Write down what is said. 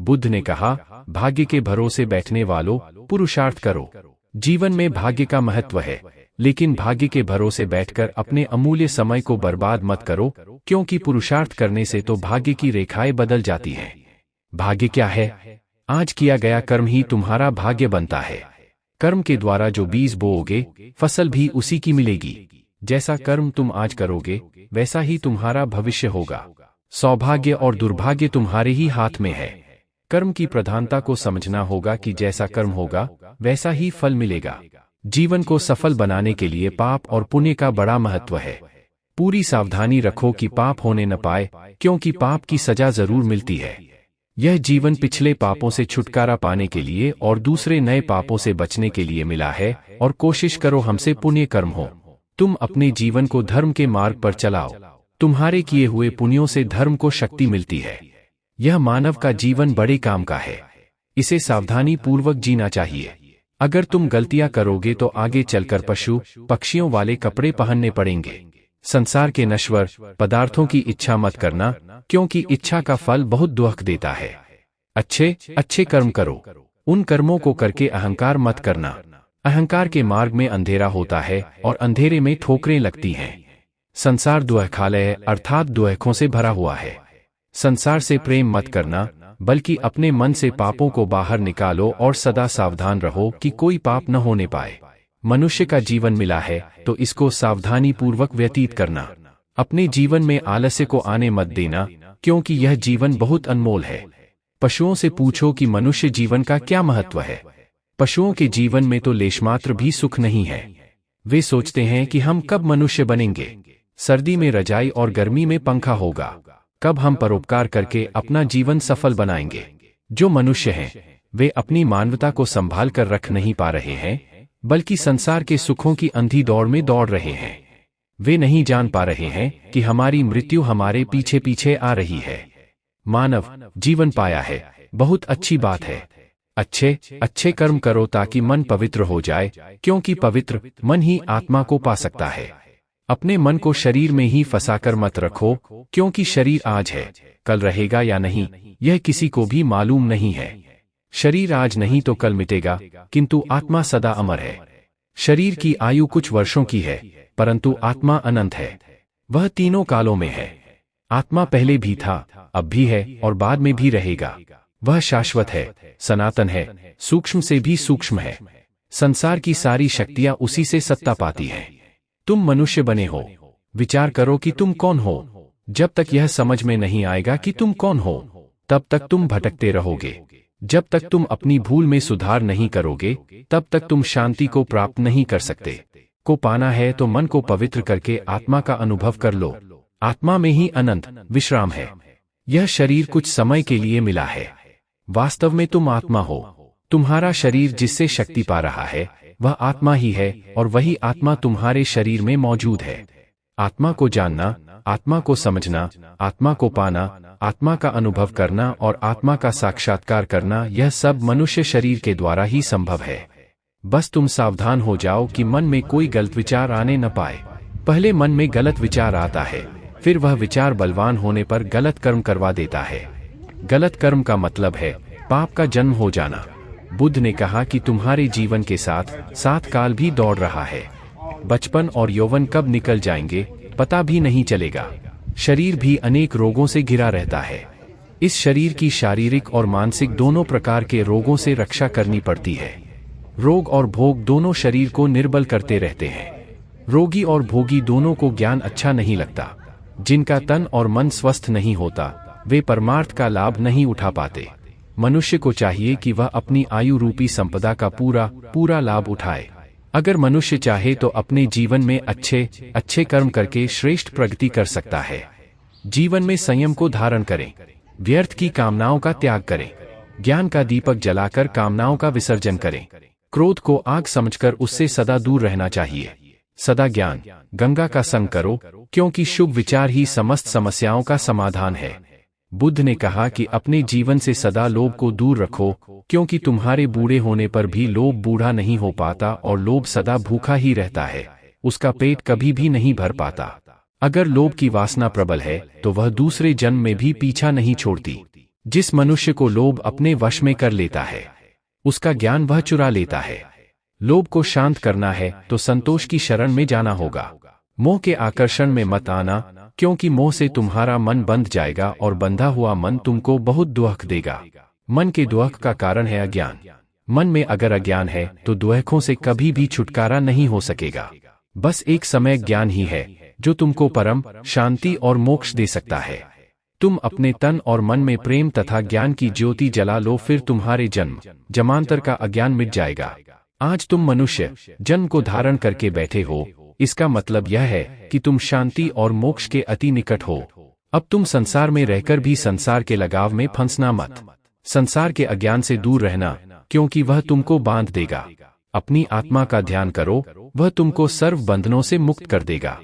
बुद्ध ने कहा, भाग्य के भरोसे बैठने वालों, पुरुषार्थ करो। जीवन में भाग्य का महत्व है, लेकिन भाग्य के भरोसे बैठकर अपने अमूल्य समय को बर्बाद मत करो, क्योंकि पुरुषार्थ करने से तो भाग्य की रेखाएं बदल जाती हैं। भाग्य क्या है? आज किया गया कर्म ही तुम्हारा भाग्य बनता है। कर्म के द्वारा जो बीज बोओगे, फसल भी उसी की मिलेगी। जैसा कर्म तुम आज करोगे, वैसा ही तुम्हारा भविष्य होगा। सौभाग्य और दुर्भाग्य तुम्हारे ही हाथ में है। कर्म की प्रधानता को समझना होगा कि जैसा कर्म होगा, वैसा ही फल मिलेगा। जीवन को सफल बनाने के लिए पाप और पुण्य का बड़ा महत्व है। पूरी सावधानी रखो कि पाप होने न पाए, क्योंकि पाप की सजा जरूर मिलती है। यह जीवन पिछले पापों से छुटकारा पाने के लिए और दूसरे नए पापों से बचने के लिए मिला है, और कोशिश करो हमसे पुण्य कर्म हो। तुम अपने जीवन को धर्म के मार्ग पर चलाओ। तुम्हारे किए हुए पुण्यों से धर्म को शक्ति मिलती है। यह मानव का जीवन बड़े काम का है। इसे सावधानी पूर्वक जीना चाहिए। अगर तुम गलतियां करोगे तो आगे चलकर पशु पक्षियों वाले कपड़े पहनने पड़ेंगे। संसार के नश्वर पदार्थों की इच्छा मत करना, क्योंकि इच्छा का फल बहुत दुख देता है। अच्छे कर्म करो। उन कर्मों को करके अहंकार मत करना। अहंकार के मार्ग में अंधेरा होता है और अंधेरे में ठोकरें लगती हैं। संसार दुःखालय अर्थात दुःखों से भरा हुआ है। संसार से प्रेम मत करना, बल्कि अपने मन से पापों को बाहर निकालो और सदा सावधान रहो कि कोई पाप न होने पाए। मनुष्य का जीवन मिला है तो इसको सावधानी पूर्वक व्यतीत करना। अपने जीवन में आलस्य को आने मत देना, क्योंकि यह जीवन बहुत अनमोल है। पशुओं से पूछो कि मनुष्य जीवन का क्या महत्व है। पशुओं के जीवन में तो लेशमात्र भी सुख नहीं है। वे सोचते हैं कि हम कब मनुष्य बनेंगे, सर्दी में रजाई और गर्मी में पंखा होगा, कब हम परोपकार करके अपना जीवन सफल बनाएंगे। जो मनुष्य हैं, वे अपनी मानवता को संभाल कर रख नहीं पा रहे हैं, बल्कि संसार के सुखों की अंधी दौड़ में दौड़ रहे हैं। वे नहीं जान पा रहे हैं कि हमारी मृत्यु हमारे पीछे पीछे आ रही है। मानव जीवन पाया है, बहुत अच्छी बात है। अच्छे कर्म करो ताकि मन पवित्र हो जाए, क्योंकि पवित्र मन ही आत्मा को पा सकता है। अपने मन को शरीर में ही फंसाकर मत रखो, क्योंकि शरीर आज है, कल रहेगा या नहीं, यह किसी को भी मालूम नहीं है। शरीर आज नहीं तो कल मिटेगा, किंतु आत्मा सदा अमर है। शरीर की आयु कुछ वर्षों की है, परंतु आत्मा अनंत है। वह तीनों कालों में है। आत्मा पहले भी था, अब भी है और बाद में भी रहेगा। वह शाश्वत है, सनातन है, सूक्ष्म से भी सूक्ष्म है। संसार की सारी शक्तियां उसी से सत्ता पाती हैं। तुम मनुष्य बने हो, विचार करो कि तुम कौन हो। जब तक यह समझ में नहीं आएगा कि तुम कौन हो, तब तक तुम भटकते रहोगे। जब तक तुम अपनी भूल में सुधार नहीं करोगे, तब तक तुम शांति को प्राप्त नहीं कर सकते। को पाना है तो मन को पवित्र करके आत्मा का अनुभव कर लो। आत्मा में ही अनंत विश्राम है। यह शरीर कुछ समय के लिए मिला है, वास्तव में तुम आत्मा हो। तुम्हारा शरीर जिससे शक्ति पा रहा है, वह आत्मा ही है, और वही आत्मा तुम्हारे शरीर में मौजूद है। आत्मा को जानना, आत्मा को समझना, आत्मा को पाना, आत्मा का अनुभव करना और आत्मा का साक्षात्कार करना, यह सब मनुष्य शरीर के द्वारा ही संभव है। बस तुम सावधान हो जाओ कि मन में कोई गलत विचार आने न पाए। पहले मन में गलत विचार आता है, फिर वह विचार बलवान होने पर गलत कर्म करवा देता है। गलत कर्म का मतलब है पाप का जन्म हो जाना। बुद्ध ने कहा कि तुम्हारे जीवन के साथ 7 काल भी दौड़ रहा है। बचपन और यौवन कब निकल जाएंगे पता भी नहीं चलेगा। शरीर भी अनेक रोगों से घिरा रहता है। इस शरीर की शारीरिक और मानसिक दोनों प्रकार के रोगों से रक्षा करनी पड़ती है। रोग और भोग दोनों शरीर को निर्बल करते रहते हैं। रोगी और भोगी दोनों को ज्ञान अच्छा नहीं लगता। जिनका तन और मन स्वस्थ नहीं होता, वे परमार्थ का लाभ नहीं उठा पाते। मनुष्य को चाहिए कि वह अपनी आयु रूपी संपदा का पूरा लाभ उठाए। अगर मनुष्य चाहे तो अपने जीवन में अच्छे कर्म करके श्रेष्ठ प्रगति कर सकता है। जीवन में संयम को धारण करें, व्यर्थ की कामनाओं का त्याग करें, ज्ञान का दीपक जलाकर कामनाओं का विसर्जन करें। क्रोध को आग समझकर उससे सदा दूर रहना चाहिए। सदा ज्ञान गंगा का संग करो, क्योंकि शुभ विचार ही समस्त समस्याओं का समाधान है। बुद्ध ने कहा कि अपने जीवन से सदा लोभ को दूर रखो, क्योंकि तुम्हारे बूढ़े होने पर भी लोभ बूढ़ा नहीं हो पाता और लोभ सदा भूखा ही रहता है। उसका पेट कभी भी नहीं भर पाता। अगर लोभ की वासना प्रबल है तो वह दूसरे जन्म में भी पीछा नहीं छोड़ती। जिस मनुष्य को लोभ अपने वश में कर लेता है, उसका ज्ञान वह चुरा लेता है। लोभ को शांत करना है तो संतोष की शरण में जाना होगा। मोह के आकर्षण में मत आना, क्योंकि मोह से तुम्हारा मन बंध जाएगा और बंधा हुआ मन तुमको बहुत दुख देगा। मन के दुख का कारण है अज्ञान। मन में अगर अज्ञान है तो दुखों से कभी भी छुटकारा नहीं हो सकेगा। बस एक समय ज्ञान ही है जो तुमको परम शांति और मोक्ष दे सकता है। तुम अपने तन और मन में प्रेम तथा ज्ञान की ज्योति जला लो, फिर तुम्हारे जन्म जन्मांतर का अज्ञान मिट जाएगा। आज तुम मनुष्य जन्म को धारण करके बैठे हो, इसका मतलब यह है कि तुम शांति और मोक्ष के अति निकट हो। अब तुम संसार में रहकर भी संसार के लगाव में फंसना मत। संसार के अज्ञान से दूर रहना, क्योंकि वह तुमको बांध देगा। अपनी आत्मा का ध्यान करो, वह तुमको सर्व बंधनों से मुक्त कर देगा।